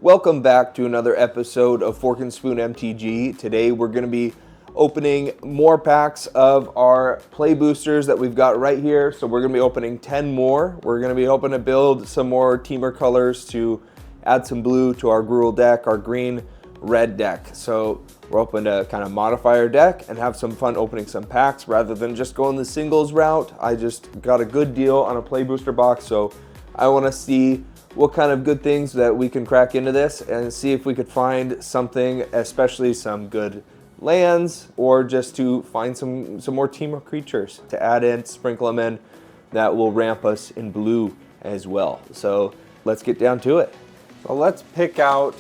Welcome back to another episode of Fork and Spoon MTG. Today we're going to be opening more packs of our play boosters that we've got right here. So we're going to be opening 10 more. We're going to be hoping to build some more teamer colors to add some blue to our Gruul deck, our green-red deck. So we're hoping to kind of modify our deck and have some fun opening some packs rather than just going the singles route. I just got a good deal on a play booster box, so I want to see what kind of good things that we can crack into this and see if we could find something, especially some good lands, or just to find some more teamer creatures to add in, sprinkle them in, that will ramp us in blue as well. So let's get down to it. So let's pick out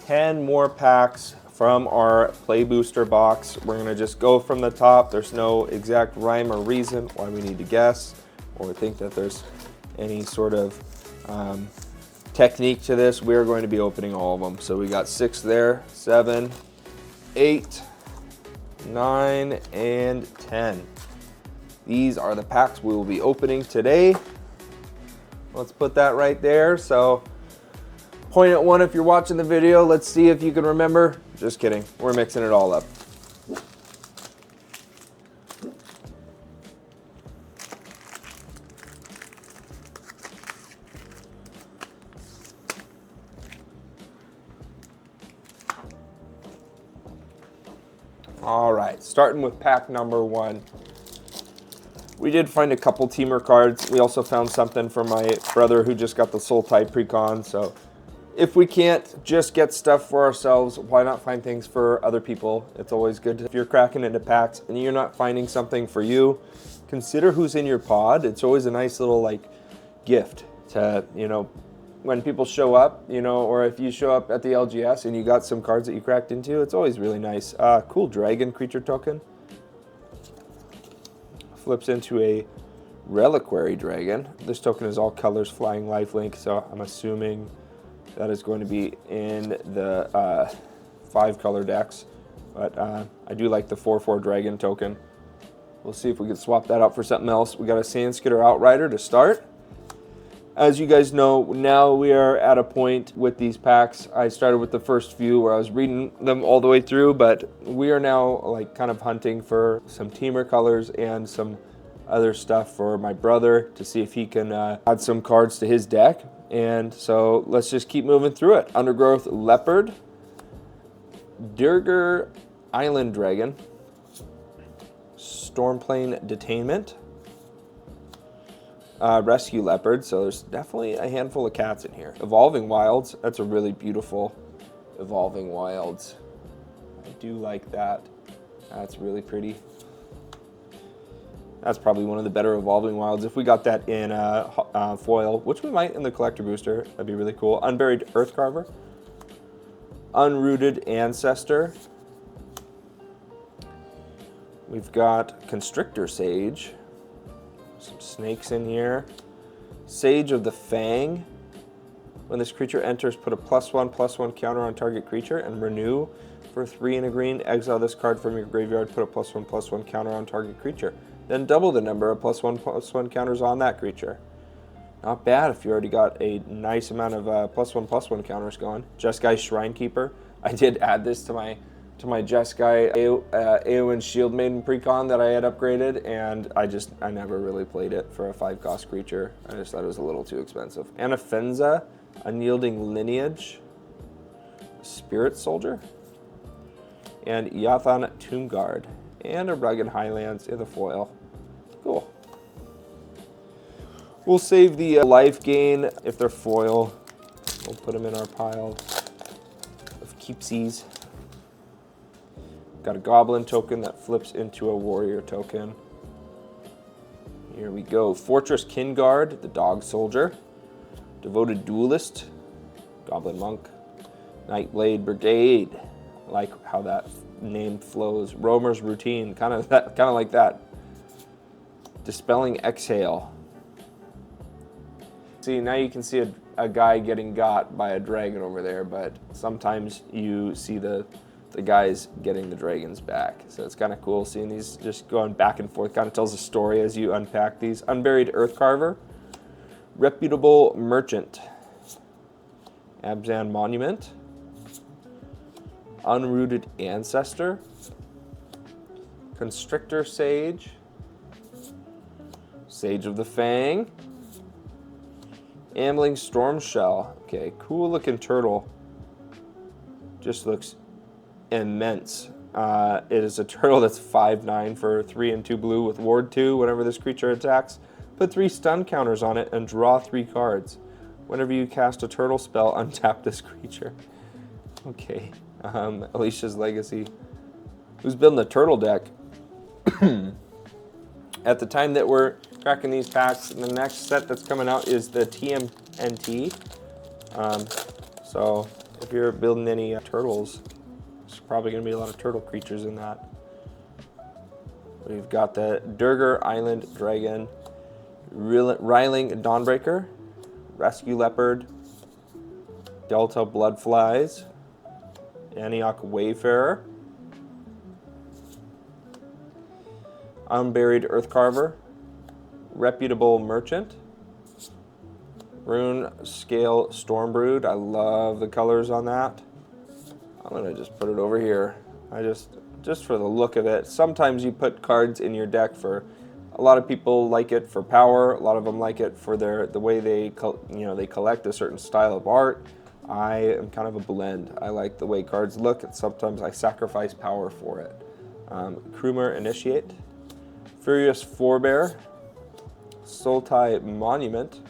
10 more packs from our play booster box. We're gonna just go from the top. There's no exact rhyme or reason why we need to guess or think that there's any sort of technique to this. We're going to be opening all of them. So we got 6 there, 7, 8, 9, and 10. These are the packs we will be opening today. Let's put that right there. So point at 1 if you're watching the video. Let's see if you can remember. Just kidding. We're mixing it all up. All right, starting with pack number 1. We did find a couple teamer cards. We also found something for my brother who just got the Soul Tide Precon. So if we can't just get stuff for ourselves, why not find things for other people? It's always good if you're cracking into packs and you're not finding something for you. Consider who's in your pod. It's always a nice little like gift to, when people show up, or if you show up at the LGS and you got some cards that you cracked into, it's always really nice. Cool dragon creature token. Flips into a reliquary dragon. This token is all colors, flying lifelink, so I'm assuming that is going to be in the 5 color decks. But I do like the 4/4 dragon token. We'll see if we can swap that out for something else. We got a Sandskitter Outrider to start. As you guys know, now we are at a point with these packs. I started with the first few where I was reading them all the way through, but we are now like kind of hunting for some teamer colors and some other stuff for my brother to see if he can add some cards to his deck. And so let's just keep moving through it. Undergrowth Leopard, Dirger Island Dragon, Stormplane Detainment, Rescue Leopard, so there's definitely a handful of cats in here. Evolving Wilds, that's a really beautiful Evolving Wilds. I do like that. That's really pretty. That's probably one of the better Evolving Wilds. If we got that in foil, which we might in the Collector Booster, that'd be really cool. Unburied Earthcarver, Unrooted Ancestor. We've got Constrictor Sage. Some snakes in here. Sage of the Fang. When this creature enters, put a +1/+1 counter on target creature and renew for 3 and a green. Exile this card from your graveyard, put a +1/+1 counter on target creature. Then double the number of +1/+1 counters on that creature. Not bad if you already got a nice amount of +1/+1 counters going. Jeskai Shrinekeeper. I did add this to my Jeskai Eowyn Shield Maiden Precon that I had upgraded, and I never really played it for a 5-cost creature. I just thought it was a little too expensive. Anafenza, Unyielding Lineage, Spirit Soldier, and Yathan Tomb Guard, and a Rugged Highlands in the foil. Cool. We'll save the life gain if they're foil. We'll put them in our pile of keepsies. Got a Goblin token that flips into a Warrior token. Here we go. Fortress Kinguard, the Dog Soldier. Devoted Duelist, Goblin Monk. Nightblade Brigade. I like how that name flows. Roamer's Routine, kind of like that. Dispelling Exhale. See, now you can see a guy getting got by a dragon over there, but sometimes you see the guys getting the dragons back. So it's kind of cool seeing these just going back and forth. Kind of tells a story as you unpack these. Unburied Earthcarver, Reputable Merchant, Abzan Monument, Unrooted Ancestor, Constrictor Sage, Sage of the Fang, Ambling Storm Shell. Okay, cool looking turtle. Just looks immense. It is a turtle that's 5/9 for 3 and 2 blue with Ward 2. Whenever this creature attacks, put 3 stun counters on it and draw 3 cards. Whenever you cast a turtle spell, untap this creature. Okay, Alicia's Legacy. Who's building a turtle deck? At the time that we're cracking these packs, the next set that's coming out is the TMNT. So if you're building any turtles, there's probably going to be a lot of turtle creatures in that. We've got the Durgar Island Dragon, Riling Dawnbreaker, Rescue Leopard, Delta Bloodflies, Antioch Wayfarer, Unburied Earthcarver, Reputable Merchant, Rune Scale Stormbrood. I love the colors on that. I'm gonna just put it over here. Just for the look of it. Sometimes you put cards in your deck for, a lot of people like it for power. A lot of them like it for the way they collect a certain style of art. I am kind of a blend. I like the way cards look, and sometimes I sacrifice power for it. Krumer Initiate, Furious Forebear, Sultai Monument,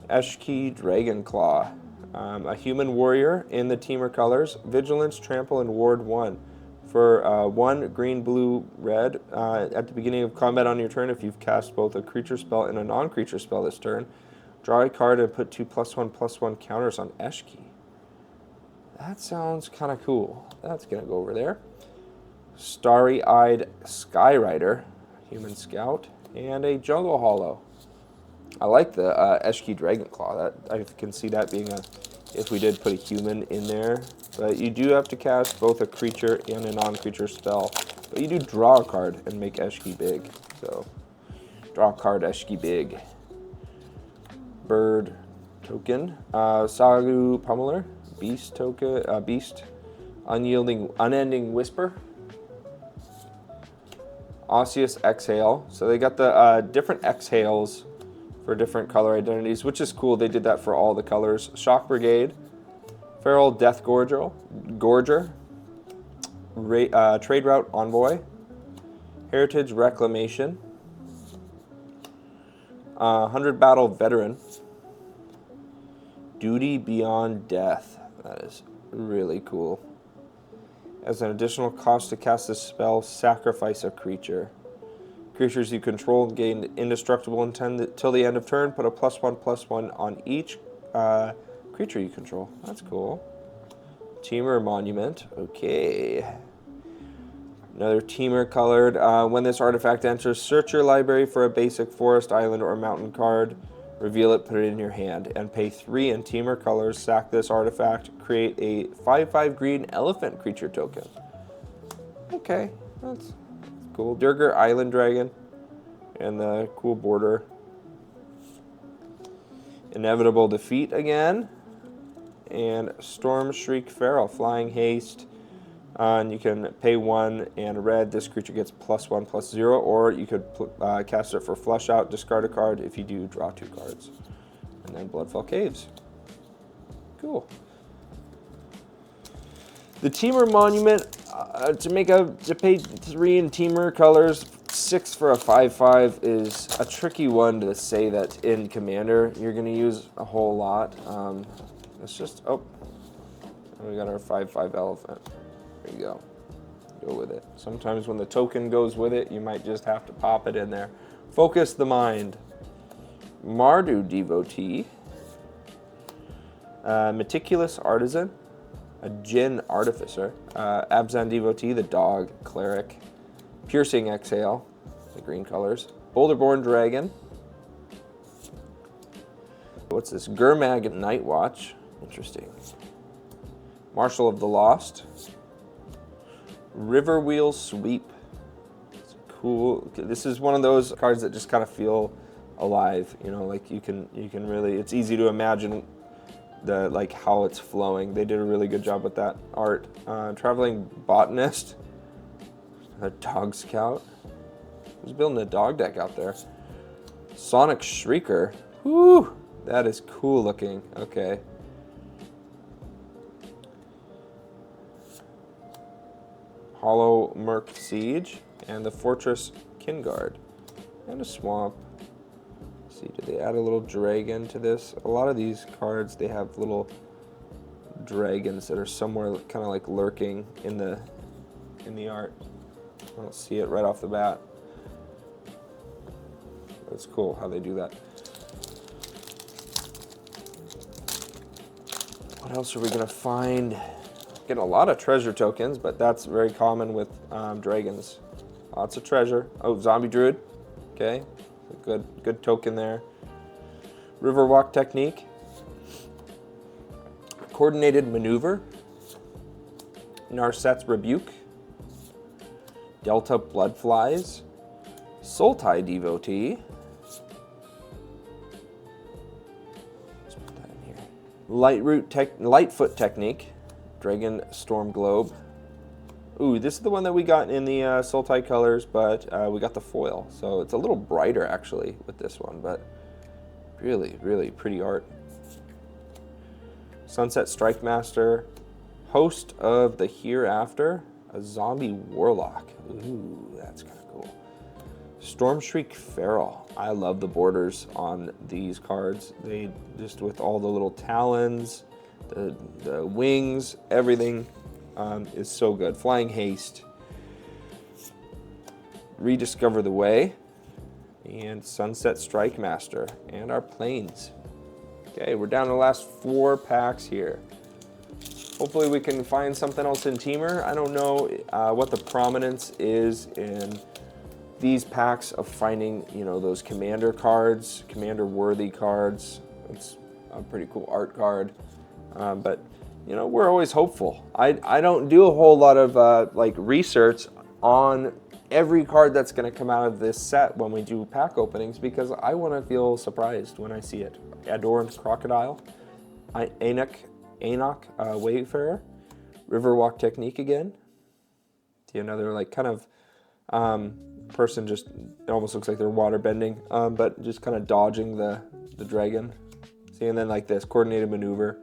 Eshki Dragonclaw, a human warrior in the Teamer colors, Vigilance, Trample, and Ward 1. For 1 green, blue, red, at the beginning of combat on your turn, if you've cast both a creature spell and a non-creature spell this turn, draw a card and put 2 +1/+1 counters on Eshki. That sounds kind of cool. That's going to go over there. Starry-Eyed Skyrider, Human Scout, and a Jungle Hollow. I like the Eshki Dragonclaw. I can see that being if we did put a human in there. But you do have to cast both a creature and a non-creature spell. But you do draw a card and make Eshki big. So, draw a card, Eshki big. Bird token. Sagu Pummeler. Beast token. Beast. Unending Whisper. Osseous Exhale. So they got the different exhales for different color identities, which is cool. They did that for all the colors. Shock Brigade, Feral Death Gorger, Trade Route Envoy, Heritage Reclamation, 100 Battle Veteran, Duty Beyond Death. That is really cool. As an additional cost to cast this spell, sacrifice a creature. Creatures you control gain indestructible until the end of turn. Put a +1/+1 on each creature you control. That's cool. Teamer Monument. Okay. Another Teamer colored. When this artifact enters, search your library for a basic forest, island, or mountain card. Reveal it, put it in your hand, and pay 3 in Teamer colors. Sack this artifact. Create a 5/5 green elephant creature token. Okay, that's cool. Durgar Island Dragon and the cool border. Inevitable Defeat again. And Storm Shriek Feral, Flying Haste. And you can pay 1 and red. This creature gets +1/+0, or you could cast it for Flush Out, discard a card. If you do, draw 2 cards. And then Bloodfell Caves. Cool. The Teamer Monument, to pay 3 in Teamer colors, 6 for a 5/5 is a tricky one to say that in Commander you're going to use a whole lot. It's just, we got our 5/5 elephant. There you go. Go with it. Sometimes when the token goes with it, you might just have to pop it in there. Focus the mind. Mardu Devotee. Meticulous Artisan. A Djinn Artificer. Abzan Devotee, the dog cleric. Piercing Exhale, the green colors. Boulderborn Dragon. What's this? Gurmag Nightwatch. Interesting. Marshal of the Lost. Riverwheel Sweep. It's cool. This is one of those cards that just kind of feel alive. You know, like you can really, it's easy to imagine the like how it's flowing. They did a really good job with that art. Traveling botanist, a dog scout. Who's building a dog deck out there? Sonic Shrieker. Whoo, that is cool looking. Okay. Hollow Merc Siege and the Fortress Kingard and a swamp. Let's see, did they add a little dragon to this? A lot of these cards, they have little dragons that are somewhere kind of like lurking in the art. I don't see it right off the bat. It's cool how they do that. What else are we gonna find? Getting a lot of treasure tokens, but that's very common with dragons. Lots of treasure. Oh, Zombie Druid. Okay, good token there. Riverwalk Technique. Coordinated Maneuver. Narset's Rebuke. Delta Bloodflies. Sultai Devotee. Let's put that in here. Lightfoot Technique. Dragonstorm Globe. Ooh, this is the one that we got in the Sultai colors, but we got the foil. So it's a little brighter actually with this one, but really, really pretty art. Sunset Strike Master. Host of the Hereafter. A Zombie Warlock. Ooh, that's kind of cool. Stormshriek Feral. I love the borders on these cards. They just, with all the little talons, the wings, everything is so good. Flying Haste. Rediscover the Way. And Sunset Strike Master. And our planes. Okay, we're down to the last 4 packs here. Hopefully we can find something else in Teamer. I don't know what the prominence is in these packs of finding, you know, those commander cards, commander-worthy cards. It's a pretty cool art card. But, you know, we're always hopeful. I don't do a whole lot of, like, research on every card that's going to come out of this set when we do pack openings because I want to feel surprised when I see it. Adorned Crocodile. Enoch Wayfarer, Riverwalk Technique again. See another like kind of person, just it almost looks like they're water bending, but just kind of dodging the dragon. See, and then like this coordinated maneuver.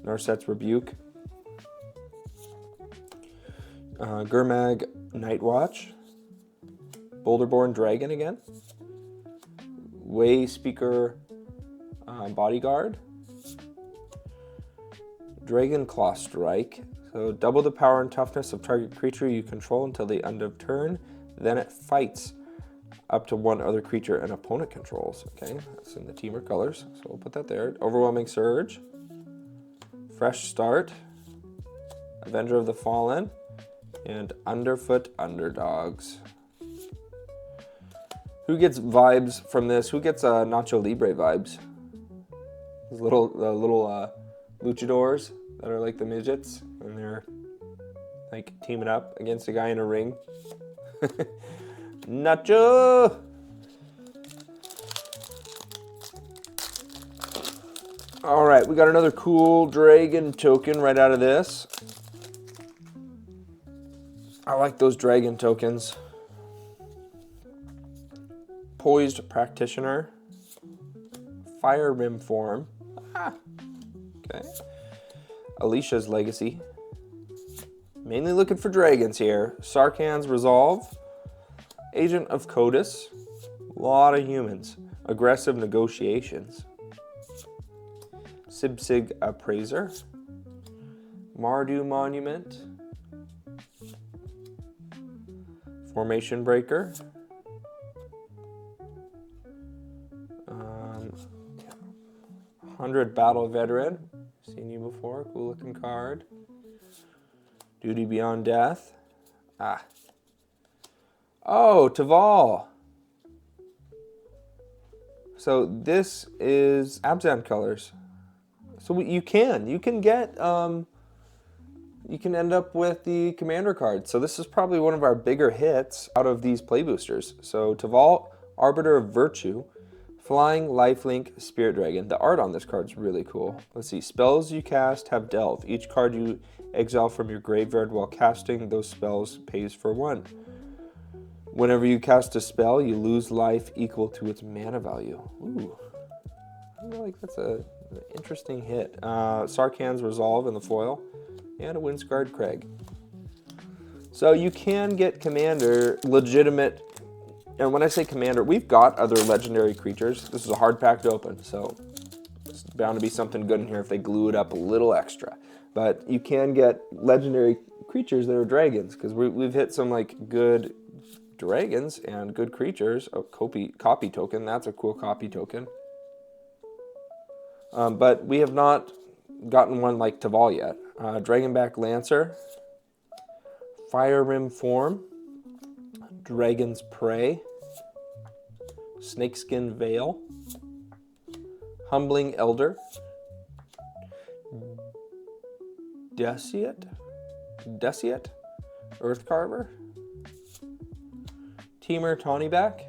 Narset's Rebuke. Gurmag Nightwatch. Boulderborn Dragon again. Way Speaker Bodyguard. Dragonclaw Strike. So double the power and toughness of target creature you control until the end of turn. Then it fights up to 1 other creature an opponent controls. Okay, that's in the Teamer colors. So we'll put that there. Overwhelming Surge. Fresh Start. Avenger of the Fallen. And Underfoot Underdogs. Who gets vibes from this? Who gets Nacho Libre vibes? Those little luchadors that are like the midgets, and they're like teaming up against a guy in a ring. Nacho! All right, we got another cool dragon token right out of this. I like those dragon tokens. Poised Practitioner. Fire Rim Form. Okay. Alicia's Legacy. Mainly looking for dragons here. Sarkhan's Resolve. Agent of Codus. A lot of humans. Aggressive Negotiations. Sibsig Appraiser. Mardu Monument. Formation Breaker. 100 Battle Veteran. Seen you before. Cool looking card. Duty Beyond Death. Oh, Taval. So this is Abzan colors. So you can get you can end up with the commander card. So this is probably one of our bigger hits out of these play boosters. So Taval, Arbiter of Virtue, Flying, Lifelink, Spirit Dragon. The art on this card is really cool. Let's see, spells you cast have Delve. Each card you exile from your graveyard while casting those spells pays for 1. Whenever you cast a spell, you lose life equal to its mana value. Ooh, I feel like that's an interesting hit. Sarkhan's Resolve in the foil, and a Windscarred Crag. So you can get commander legitimate, and when I say commander, we've got other legendary creatures. This is a hard pack to open, so it's bound to be something good in here if they glue it up a little extra. But you can get legendary creatures that are dragons, because we've hit some like good dragons and good creatures. Oh, copy token, that's a cool copy token. But we have not gotten one like Taval yet. Dragonback Lancer, Fire Rim Form, Dragon's Prey, Snakeskin Veil, Humbling Elder, Deciate, Earthcarver, Teamer Tawnyback.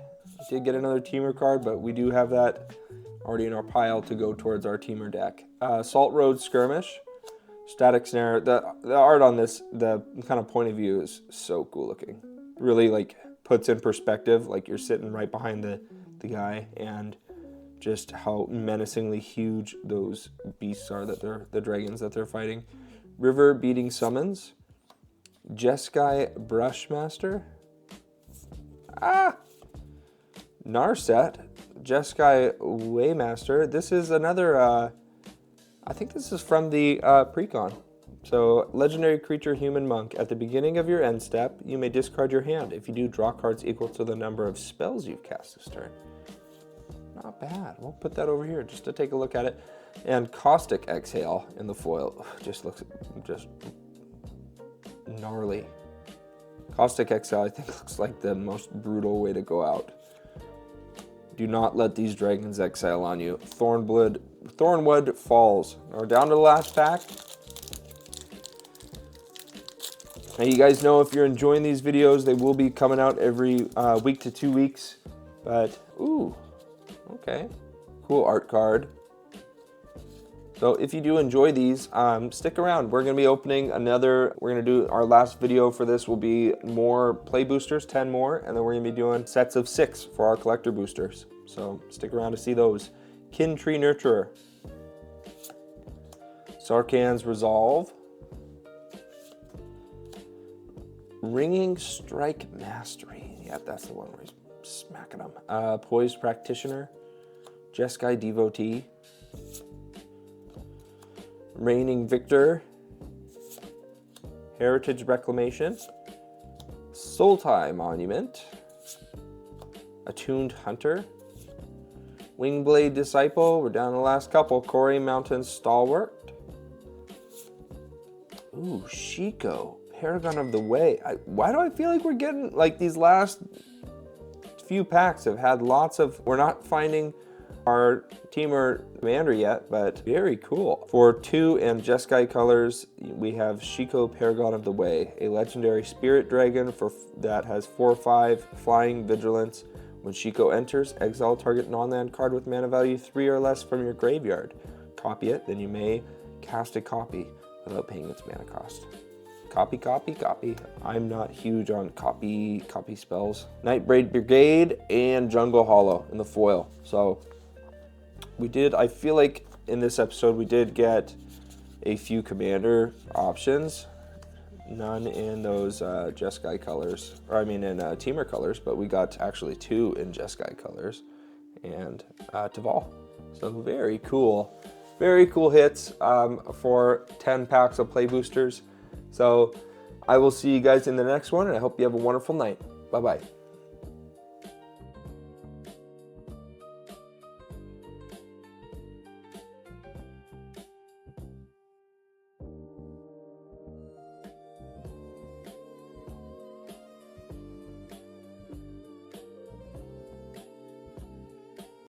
Did get another Teamer card, but we do have that already in our pile to go towards our Teamer deck. Salt Road Skirmish, Static Snare. The art on this, the kind of point of view is so cool looking. Really like puts in perspective, like you're sitting right behind the guy, and just how menacingly huge those beasts are, that they're the dragons that they're fighting. River Beating Summons, Jeskai Brushmaster, Narset, Jeskai Waymaster. This is another, I think this is from the Precon. So, legendary creature, human monk. At the beginning of your end step, you may discard your hand. If you do, draw cards equal to the number of spells you've cast this turn. Not bad. We'll put that over here just to take a look at it. And Caustic Exhale in the foil just looks just gnarly. Caustic Exhale, I think, looks like the most brutal way to go out. Do not let these dragons exile on you. Thornwood Falls. We're down to the last pack. Now, you guys know if you're enjoying these videos, they will be coming out every week to 2 weeks. But, ooh, okay. Cool art card. So if you do enjoy these, stick around. We're going to be opening we're going to do our last video for this will be more play boosters, 10 more, and then we're going to be doing sets of 6 for our collector boosters. So stick around to see those. Kin Tree Nurturer, Sarkhan's Resolve, Ringing Strike Mastery. Yeah, that's the one where he's smacking them. Poised Practitioner, Jeskai Devotee, Reigning Victor, Heritage Reclamation, Sultai Monument, Attuned Hunter, Wingblade Disciple. We're down to the last couple. Quarry Mountain Stalwart. Ooh, Shiko, Paragon of the Way. Why do I feel like we're getting, like, these last few packs have had lots of, we're not finding our Teamer Commander yet, but very cool. For 2 and Jeskai colors, we have Shiko, Paragon of the Way, a legendary spirit dragon that has 4/5 flying vigilance. When Shiko enters, exile target non-land card with mana value 3 or less from your graveyard. Copy it, then you may cast a copy without paying its mana cost. Copy, copy, copy. I'm not huge on copy spells. Nightbraid Brigade and Jungle Hollow in the foil. So I feel like in this episode we did get a few commander options. None in those Jeskai colors, or I mean in Teamer colors, but we got actually 2 in Jeskai colors and Taval. So very cool hits for 10 packs of play boosters. So I will see you guys in the next one, and I hope you have a wonderful night. Bye-bye.